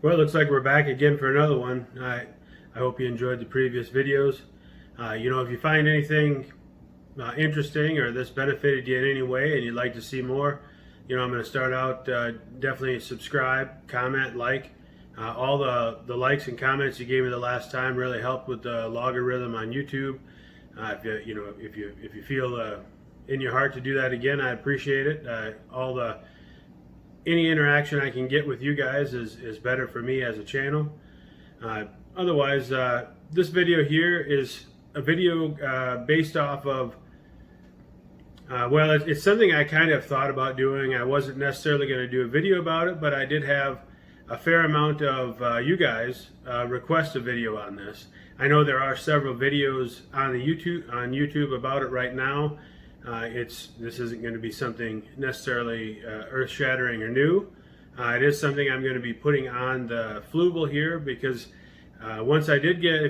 Well, it looks like we're back again for another one. I hope you enjoyed the previous videos. If you find anything interesting or this benefited you in any way and you'd like to see more, I'm going to start out, definitely subscribe, comment, like. All the likes and comments you gave me the last time really helped with the logarithm on YouTube. If you feel in your heart to do that again, I appreciate it. Any interaction I can get with you guys is better for me as a channel. Otherwise, this video here is a video based off of, it's something I kind of thought about doing. I wasn't necessarily going to do a video about it, but I did have a fair amount of you guys request a video on this. I know there are several videos on YouTube about it right now. This isn't going to be something necessarily earth-shattering or new. It is something I'm going to be putting on the fluval here because once I did get,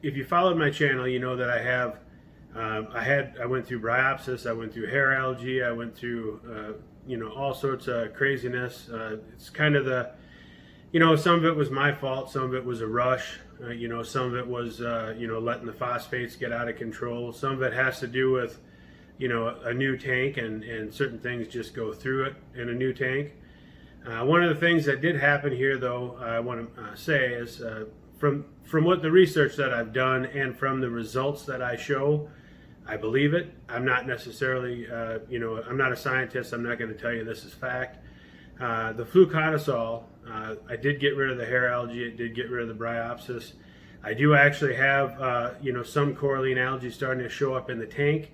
if you followed my channel, you know that I went through bryopsis, I went through hair algae, I went through all sorts of craziness. It's kind of some of it was my fault, some of it was a rush. Some of it was letting the phosphates get out of control. Some of it has to do with a new tank and certain things just go through it in a new tank. One of the things that did happen here, though, I want to say is from what the research that I've done and from the results that I show, I believe it. I'm not necessarily, I'm not a scientist. I'm not going to tell you this is fact. The fluconazole, I did get rid of the hair algae. It did get rid of the bryopsis. I do actually have, some coralline algae starting to show up in the tank.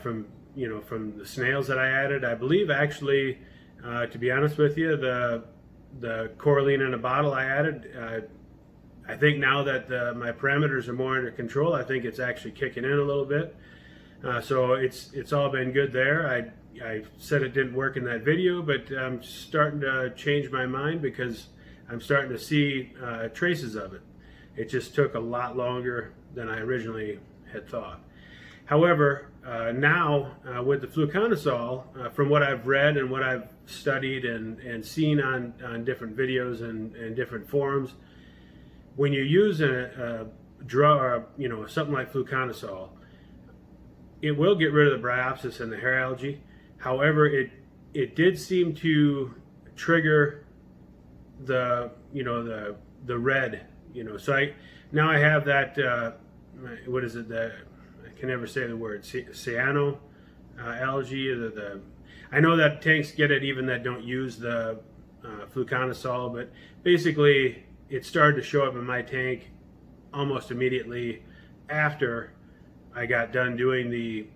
From the snails that I added. I believe actually, to be honest with you, the coralline in a bottle I added, I think now that my parameters are more under control, I think it's actually kicking in a little bit. So it's all been good there. I said it didn't work in that video, but I'm starting to change my mind because I'm starting to see traces of it. It just took a lot longer than I originally had thought. However, now with the fluconazole, from what I've read and what I've studied and seen on different videos and different forums, when you use a drug, or something like fluconazole, it will get rid of the bryopsis and the hair algae. However, it did seem to trigger the red, So I have that. What is it? I can never say the word, cyano algae. I know that tanks get it even that don't use the fluconazole, but basically it started to show up in my tank almost immediately after I got done doing the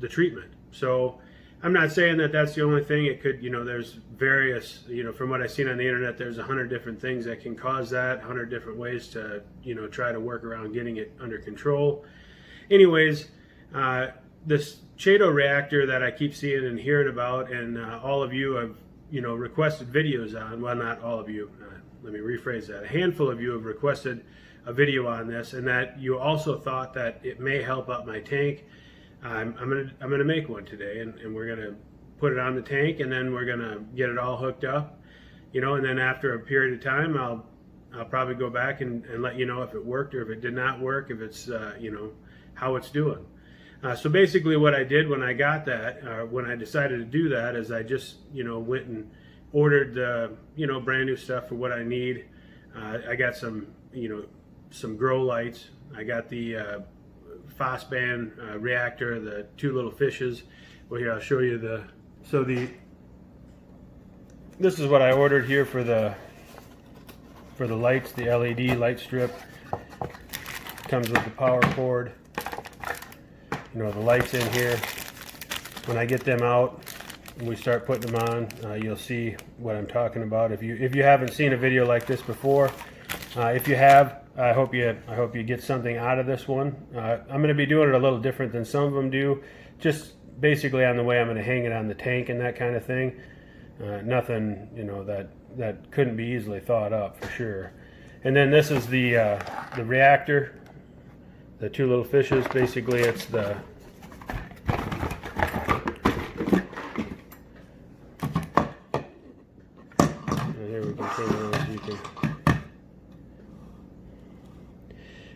treatment. So I'm not saying that that's the only thing. It could, there's various, from what I've seen on the internet, there's 100 different things that can cause that, 100 different ways to, try to work around getting it under control. Anyways, this Cheato reactor that I keep seeing and hearing about, and all of you have, requested videos on, well, not all of you, let me rephrase that. A handful of you have requested a video on this, and that you also thought that it may help out my tank. I'm gonna make one today, and we're gonna put it on the tank, and then we're gonna get it all hooked up, and then after a period of time, I'll probably go back and let you know if it worked or if it did not work, if it's how it's doing. So basically what I did when I got that, when I decided to do that, is I just, went and ordered the, brand new stuff for what I need. I got some, some grow lights. I got the phosphane reactor, the 2 little fishes. Well, here, I'll show you this is what I ordered here for the lights, the LED light strip. Comes with the power cord. The lights in here. When I get them out and we start putting them on, you'll see what I'm talking about. If you haven't seen a video like this before, if you have, I hope you get something out of this one. I'm going to be doing it a little different than some of them do, just basically on the way I'm going to hang it on the tank and that kind of thing. Nothing, that couldn't be easily thought up for sure. And then this is the reactor. The 2 little fishes, basically it's the here we can turn it on so you can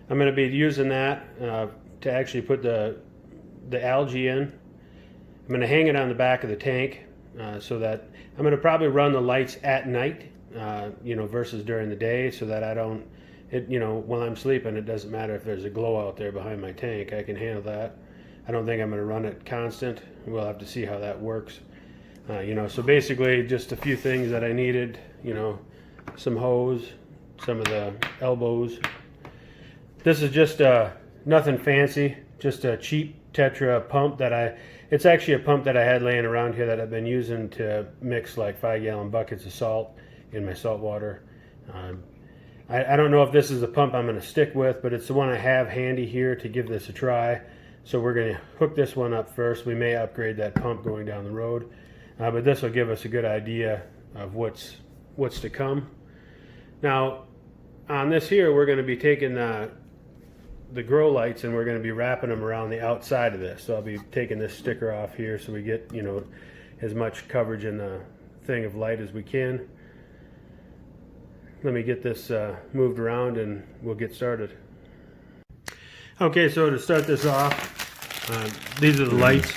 I'm going to be using that to actually put the algae in. I'm going to hang it on the back of the tank so that I'm going to probably run the lights at night, versus during the day, so that I don't, while I'm sleeping, it doesn't matter if there's a glow out there behind my tank. I can handle that. I don't think I'm going to run it constant. We'll have to see how that works. So basically just a few things that I needed, some hose, some of the elbows. This is just nothing fancy, just a cheap Tetra pump it's actually a pump that I had laying around here that I've been using to mix like 5-gallon buckets of salt in my salt water. I don't know if this is the pump I'm going to stick with, but it's the one I have handy here to give this a try. So we're going to hook this one up first. We may upgrade that pump going down the road, but this will give us a good idea of what's to come. Now, on this here, we're going to be taking the grow lights and we're going to be wrapping them around the outside of this. So I'll be taking this sticker off here so we get, as much coverage in the thing of light as we can. Let me get this moved around and we'll get started. Okay, so to start this off, these are the lights.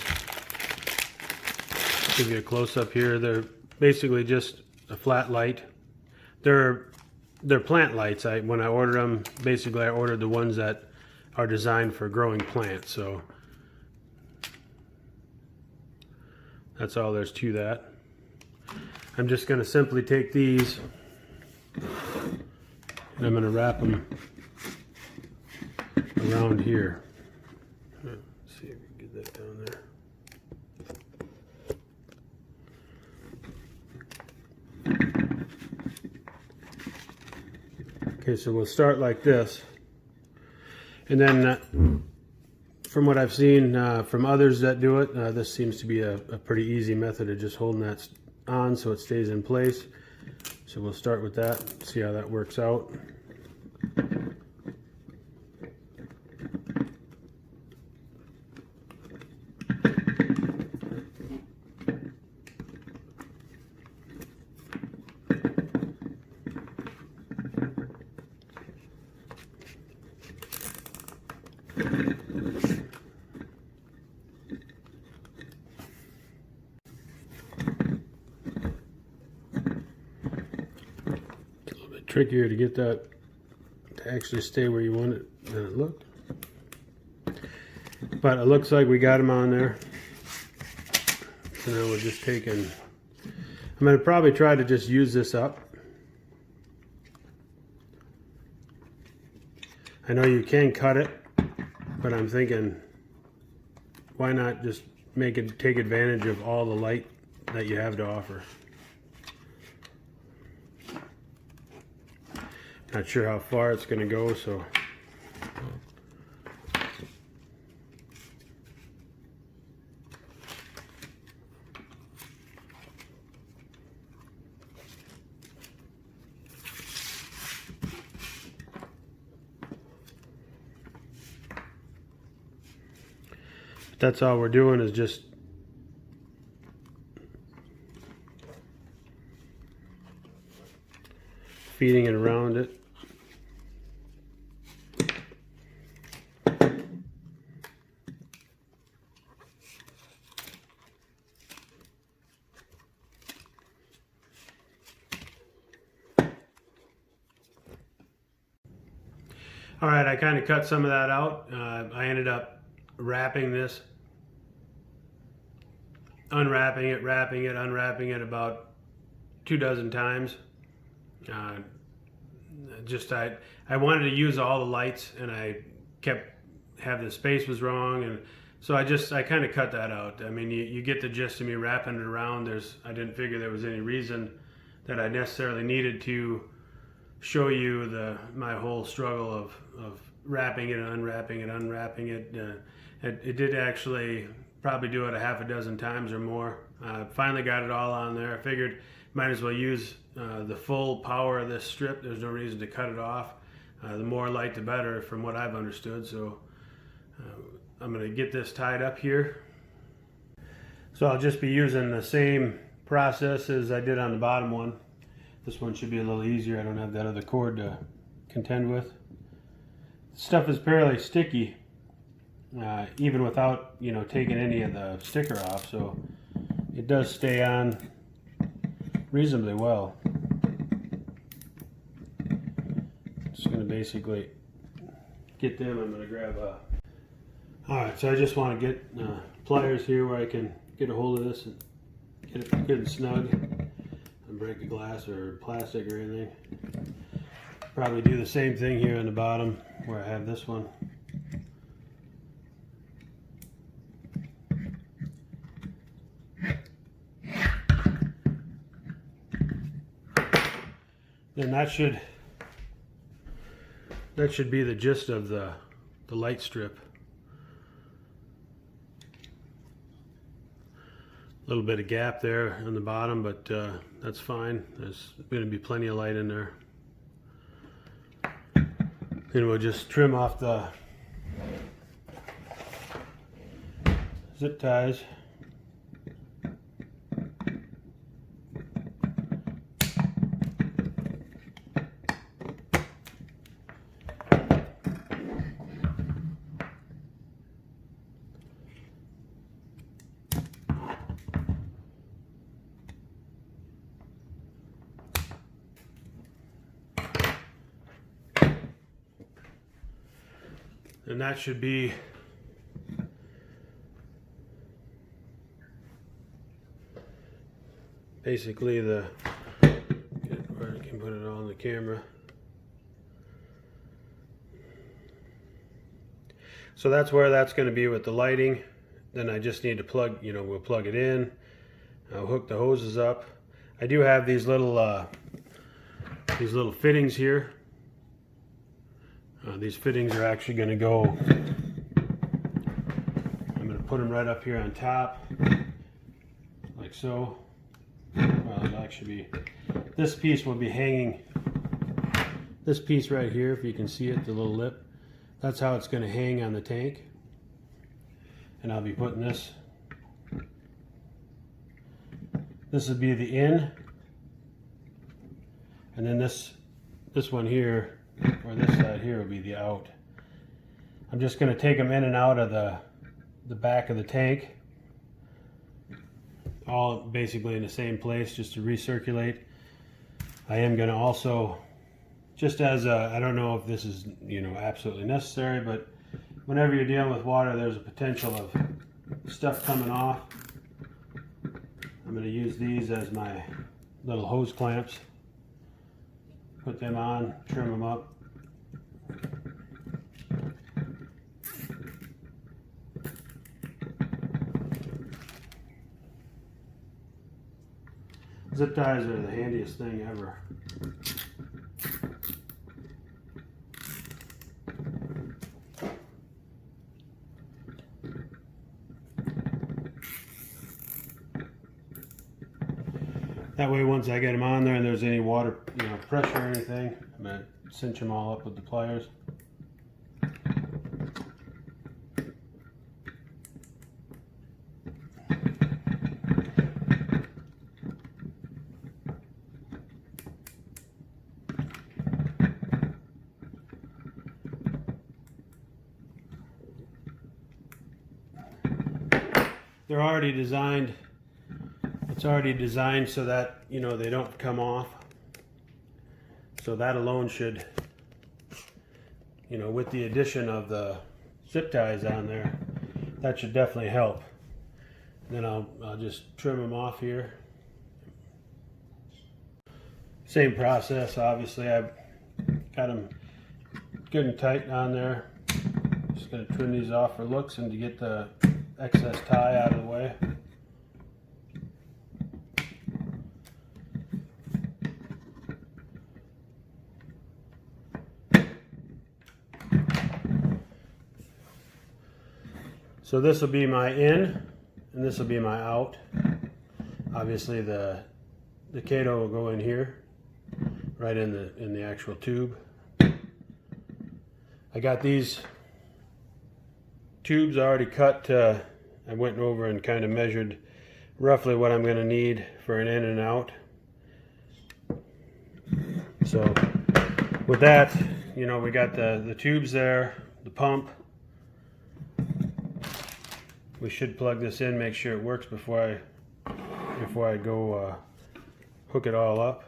Give you a close-up here. They're basically just a flat light. They're plant lights. When I ordered them, basically I ordered the ones that are designed for growing plants. So that's all there's to that. I'm just going to simply take these and I'm going to wrap them around here. Let's see if we can get that down there. Okay, so we'll start like this. And then from what I've seen from others that do it, this seems to be a pretty easy method of just holding that on so it stays in place. So we'll start with that, see how that works out. Trickier to get that to actually stay where you want it than it looked. But it looks like we got them on there. So now we're just taking, I'm going to probably try to just use this up. I know you can cut it, but I'm thinking, why not just take advantage of all the light that you have to offer. Not sure how far it's going to go, so that's all we're doing is just feeding it around it. All right, I kind of cut some of that out. I ended up wrapping this, unwrapping it, wrapping it, unwrapping it about 24 times. I wanted to use all the lights, and the space was wrong, and so I kind of cut that out. I mean, you get the gist of me wrapping it around. I didn't figure there was any reason that I necessarily needed to show you my whole struggle of wrapping it, unwrapping it. It did actually probably do it a half a dozen times or more. Finally got it all on there. I figured might as well use the full power of this strip. There's no reason to cut it off. The more light the better from what I've understood. So I'm going to get this tied up here. So I'll just be using the same process as I did on the bottom one. This one should be a little easier. I don't have that other cord to contend with. stuff is fairly sticky, even without, you know, taking any of the sticker off, so it does stay on reasonably well. Just going to basically get them. I'm going to grab a... Alright, so I just want to get pliers here where I can get a hold of this and get it good and snug and break a glass or plastic or anything. Probably do the same thing here on the bottom where I have this one. Then that should be the gist of the light strip. A little bit of gap there on the bottom, but that's fine. There's going to be plenty of light in there. And we'll just trim off the zip ties. And that should be basically where I can put it on the camera. So that's where that's going to be with the lighting. Then I just need to plug, you know, we'll plug it in. I'll hook the hoses up. I do have these little fittings here. These fittings are actually going to go, I'm going to put them right up here on top, like so. Well, it'll actually be, this piece will be hanging, this piece right here, if you can see it, the little lip, that's how it's going to hang on the tank. And I'll be putting this would be the in, and then this one here, or this side here, will be the out. I'm just going to take them in and out of the back of the tank, all basically in the same place, just to recirculate. I am going to also, just as a, I don't know if this is, you know, absolutely necessary, but whenever you're dealing with water, there's a potential of stuff coming off. I'm going to use these as my little hose clamps. Put them on, trim them up. Zip ties are the handiest thing ever. That way, once I get them on there and there's any water, you know, pressure or anything, I'm going to cinch them all up with the pliers. They're already designed. It's already designed so that, you know, they don't come off. So that alone should, you know, with the addition of the zip ties on there, that should definitely help. Then I'll just trim them off here. Same process, obviously. I've got them good and tight on there. Just going to trim these off for looks and to get the excess tie out of the way. So this will be my in, and this will be my out. Obviously the Cheato will go in here, right in the actual tube. I got these tubes already cut. I went over and kind of measured roughly what I'm going to need for an in and out. So with that, you know, we got the tubes there, the pump. We should plug this in, make sure it works before I go hook it all up.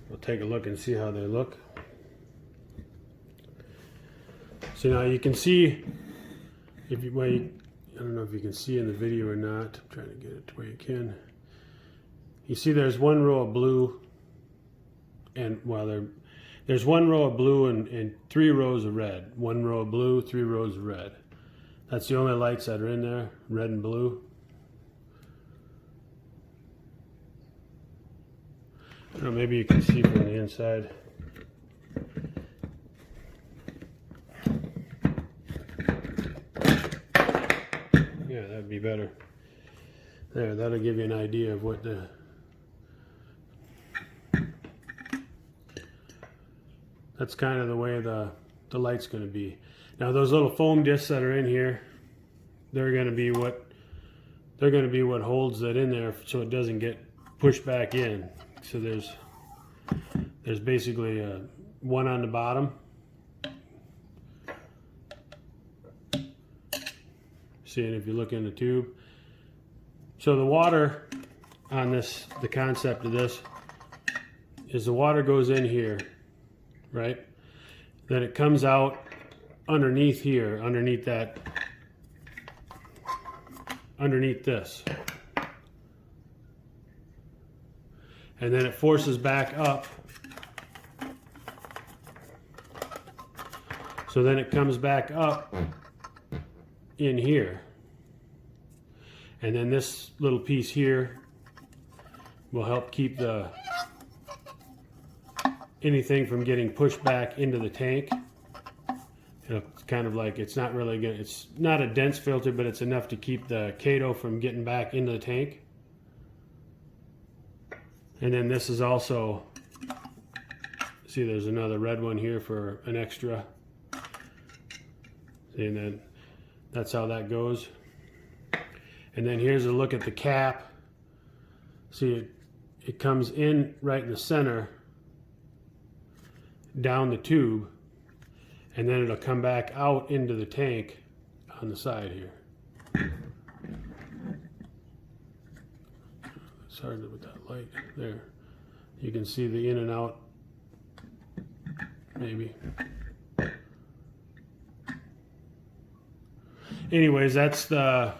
We'll take a look and see how they look. So now you can see, if you, well, I don't know if you can see in the video or not. I'm trying to get it to where you can. You see there's one row of blue, and well, there's one row of blue and 3 rows of red. 1 row of blue, 3 rows of red. That's the only lights that are in there, red and blue. I don't know, maybe you can see from the inside. Yeah, that'd be better. There, that'll give you an idea of what that's kind of the way the light's going to be. Now those little foam discs that are in here, they're going to be what holds that in there so it doesn't get pushed back in. So there's basically one on the bottom. See it if you look in the tube. So the water on this, the concept of this is the water goes in here, right? Then it comes out underneath here, underneath this. And then it forces back up. So then it comes back up in here. And then this little piece here will help keep anything from getting pushed back into the tank. It's kind of like, it's not really good. It's not a dense filter, but it's enough to keep the Cheato from getting back into the tank. And then this is also, see there's another red one here for an extra. See, and then that's how that goes. And then here's a look at the cap. See, it comes in right in the center, down the tube, and then it'll come back out into the tank on the side here. It's hard with that light there. You can see the in and out, maybe. Anyways, that's the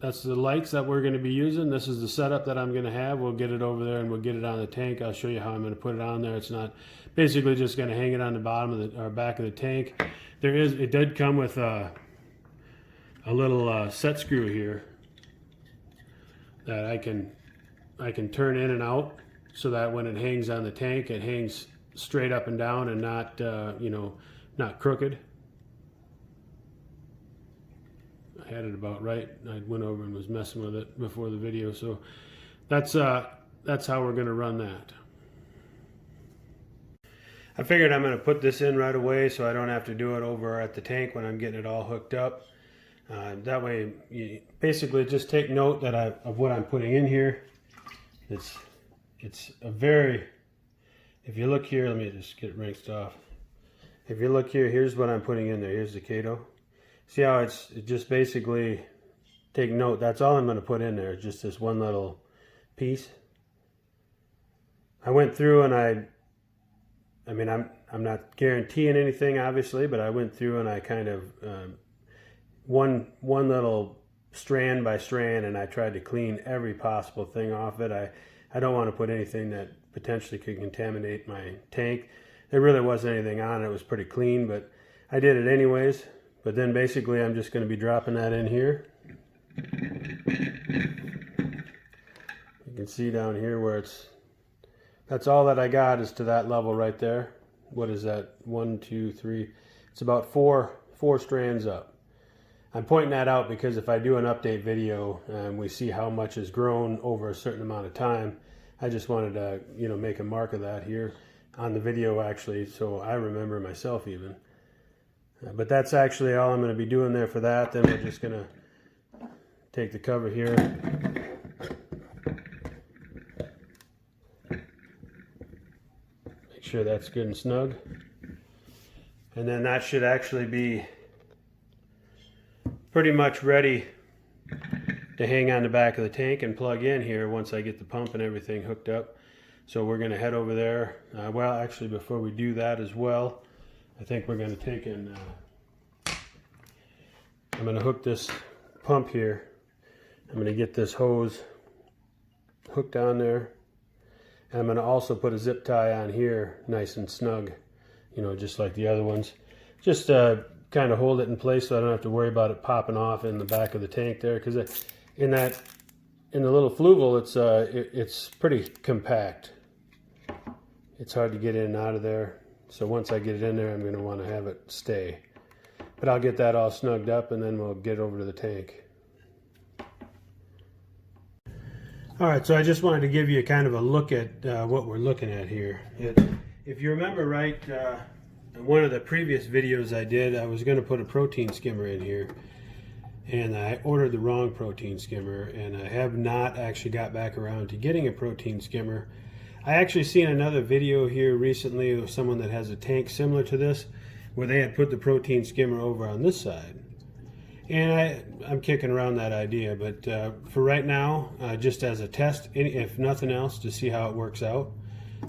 lights that we're going to be using. This is the setup that I'm going to have. We'll get it over there and we'll get it on the tank. I'll show you how I'm going to put it on there. It's not basically just going to hang it on the bottom of the or back of the tank. It did come with a little set screw here that I can turn in and out so that when it hangs on the tank, it hangs straight up and down and not not crooked. I had it about right. I went over and was messing with it before the video, so that's how we're going to run that. I figured I'm going to put this in right away so I don't have to do it over at the tank when I'm getting it all hooked up. That way, you basically just take note that of what I'm putting in here. It's a very, if you look here, let me just get it rinsed off. If you look here, here's what I'm putting in there. Here's the Cheato. See how it just basically, take note, that's all I'm going to put in there, just this one little piece. I went through and I mean, I'm not guaranteeing anything, obviously, but I went through and I kind of, one little strand by strand, and I tried to clean every possible thing off it. I don't want to put anything that potentially could contaminate my tank. There really wasn't anything on it. It was pretty clean, but I did it anyways. But then basically I'm just going to be dropping that in here. You can see down here where that's all that I got is to that level right there. What is that? 1, 2, 3. It's about four strands up. I'm pointing that out because if I do an update video and we see how much has grown over a certain amount of time, I just wanted to, make a mark of that here on the video actually, so I remember myself even. But that's actually all I'm going to be doing there for that. Then we're just going to take the cover here. sure that's good and snug. And then that should actually be pretty much ready to hang on the back of the tank and plug in here once I get the pump and everything hooked up. So we're going to head over there. Well, actually, before we do that as well, I think we're going to take and I'm going to hook this pump here. I'm going to get this hose hooked on there. And I'm going to also put a zip tie on here, nice and snug, you know, just like the other ones. Just kind of hold it in place so I don't have to worry about it popping off in the back of the tank there, because in the little fluval, it's pretty compact. It's hard to get in and out of there. So once I get it in there, I'm going to want to have it stay. But I'll get that all snugged up and then we'll get over to the tank. All right, so I just wanted to give you kind of a look at what we're looking at here. If you remember right, in one of the previous videos I did, I was going to put a protein skimmer in here. And I ordered the wrong protein skimmer, and I have not actually got back around to getting a protein skimmer. I actually seen another video here recently of someone that has a tank similar to this, where they had put the protein skimmer over on this side. And I'm kicking around that idea, but for right now, just as a test, if nothing else, to see how it works out,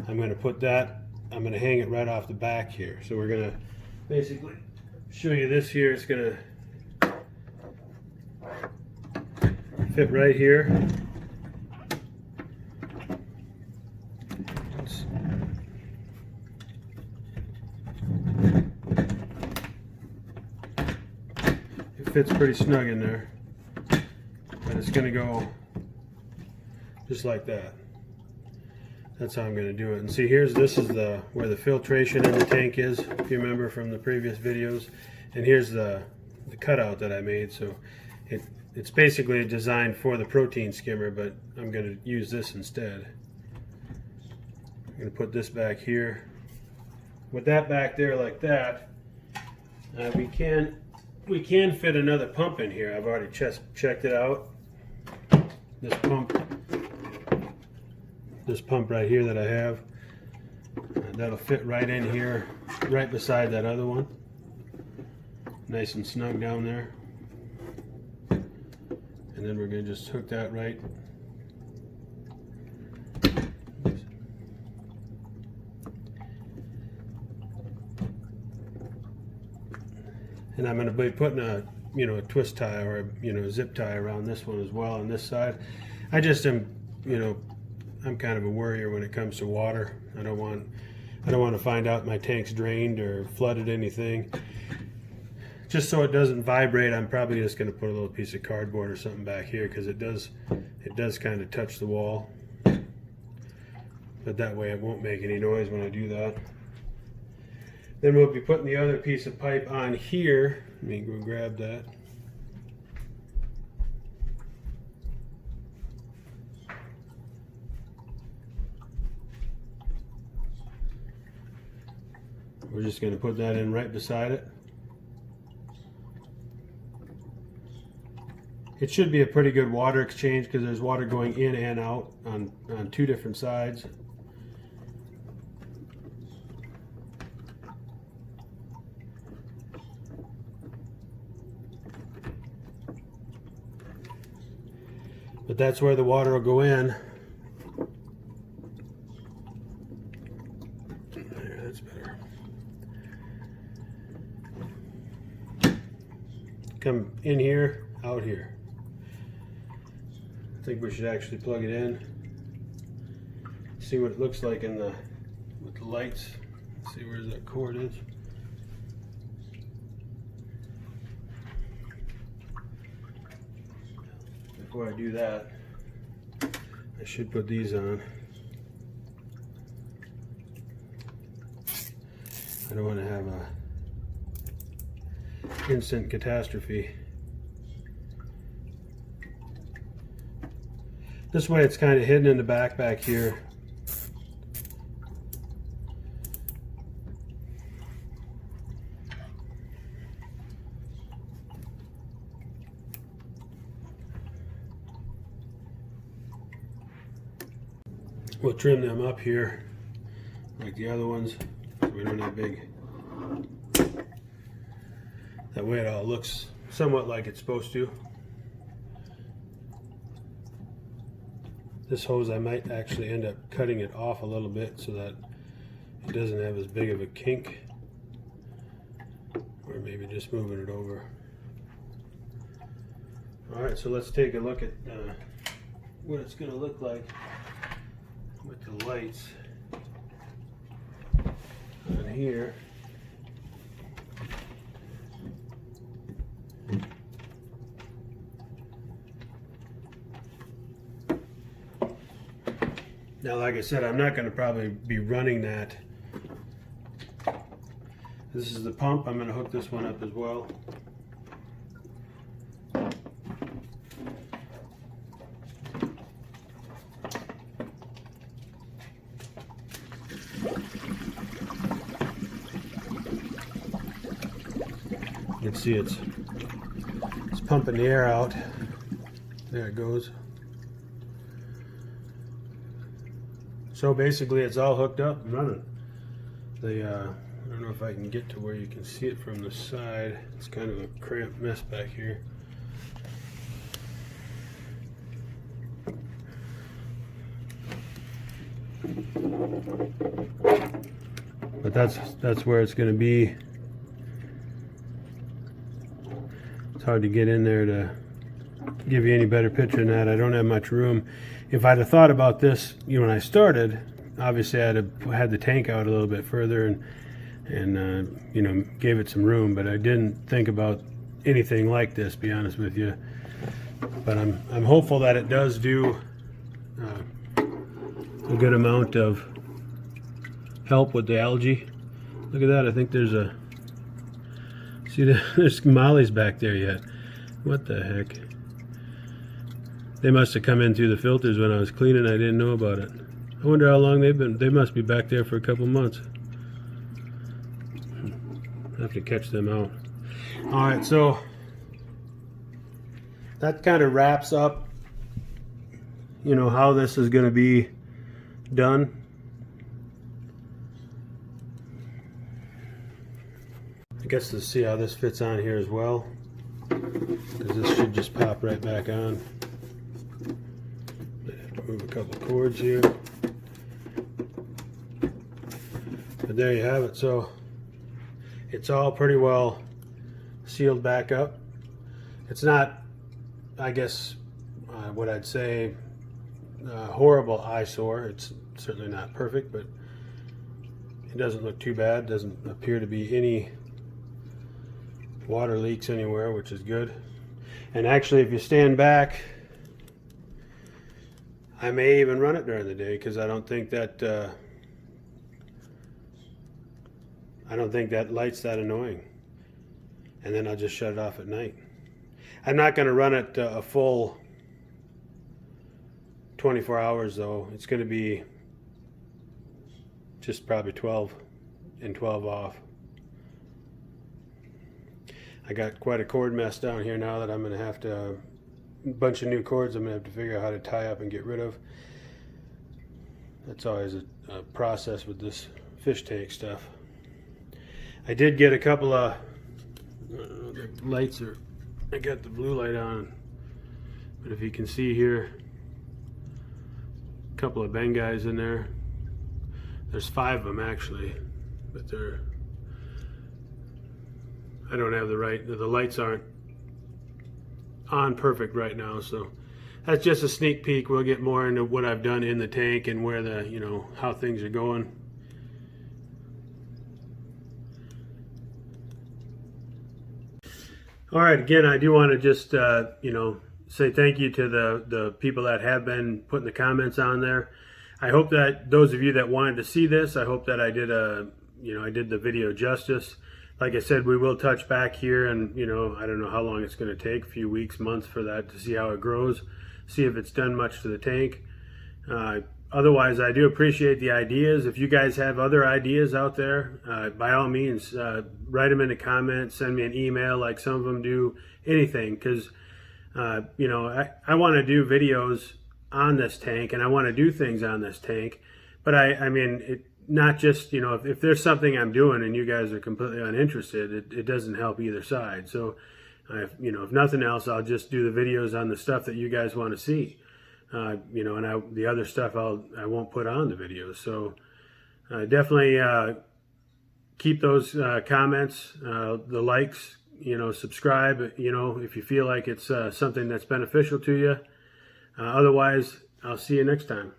I'm going to put that, I'm going to hang it right off the back here. So we're going to basically show you this here. It's going to fit right here. It fits pretty snug in there, but it's going to go just like that. That's how I'm going to do it. And see, this is where the filtration in the tank is, if you remember from the previous videos. And here's the cutout that I made. So it's basically designed for the protein skimmer, but I'm going to use this instead. I'm going to put this back here. With that back there like that, we can fit another pump in here. I've already checked it out. This pump right here that I have, that'll fit right in here, right beside that other one. Nice and snug down there. And then we're going to just hook that right. And I'm going to be putting a twist tie or a zip tie around this one as well on this side. I just am, I'm kind of a worrier when it comes to water. I don't want to find out my tank's drained or flooded anything. Just so it doesn't vibrate, I'm probably just going to put a little piece of cardboard or something back here, because it does kind of touch the wall. But that way it won't make any noise when I do that. Then we'll be putting the other piece of pipe on here. Let me go grab that. We're just going to put that in right beside it. It should be a pretty good water exchange, because there's water going in and out on two different sides. But that's where the water will go in. There, that's better. Come in here, out here. I think we should actually plug it in. See what it looks like with the lights. See where that cord is. Before I do that, I should put these on. I don't want to have a instant catastrophe. This way it's kind of hidden in the back here. We'll trim them up here like the other ones, so we don't have big. That way it all looks somewhat like it's supposed to. This hose I might actually end up cutting it off a little bit so that it doesn't have as big of a kink, or maybe just moving it over. Alright, so let's take a look at what it's going to look like with the lights on here. Now, like I said, I'm not going to probably be running that. This is the pump. I'm going to hook this one up as well. You can see it's pumping the air out. There it goes. So basically it's all hooked up and running. I don't know if I can get to where you can see it from the side. It's kind of a cramped mess back here. But that's where it's going to be. It's hard to get in there to give you any better picture than that. I don't have much room. If I'd have thought about this, when I started, obviously I'd have had the tank out a little bit further and gave it some room. But I didn't think about anything like this, to be honest with you. But I'm hopeful that it does do a good amount of help with the algae. Look at that. I think there's there's mollies back there yet. What the heck? They must have come in through the filters when I was cleaning. I didn't know about it. I wonder how long they've been. They must be back there for a couple months. I have to catch them out. All right, so that kind of wraps up, how this is going to be done. I guess to see how this fits on here as well, because this should just pop right back on. Move a couple of cords here, but there you have it. So it's all pretty well sealed back up. It's not, I guess, what I'd say horrible eyesore. It's certainly not perfect, but it doesn't look too bad. Doesn't appear to be any water leaks anywhere, which is good. And actually, if you stand back, I may even run it during the day, because I don't think that light's that annoying. And then I'll just shut it off at night. I'm not going to run it a full 24 hours though. It's going to be just probably 12 and 12 off. I got quite a cord mess down here now that I'm going to have to, a bunch of new cords I'm going to have to figure out how to tie up and get rid of. That's always a process with this fish tank stuff. I did get a couple of the lights are, I got the blue light on, but if you can see here, a couple of Bengais in there. There's 5 of them actually, but I don't have the lights aren't on perfect right now, so that's just a sneak peek. We'll get more into what I've done in the tank and where how things are going. All right, again, I do want to just say thank you to the people that have been putting the comments on there. I hope that those of you that wanted to see this, I hope that I did the video justice. Like I said, we will touch back here, and I don't know how long it's going to take, a few weeks, months for that, to see how it grows, see if it's done much to the tank. Otherwise, I do appreciate the ideas. If you guys have other ideas out there, by all means, write them in the comments, send me an email like some of them do, anything, because I want to do videos on this tank, and I want to do things on this tank. But I mean, not just, if there's something I'm doing and you guys are completely uninterested, it doesn't help either side. So, if nothing else, I'll just do the videos on the stuff that you guys want to see. And the other stuff I won't put on the videos. So definitely keep those comments, the likes, subscribe, if you feel like it's something that's beneficial to you. Otherwise, I'll see you next time.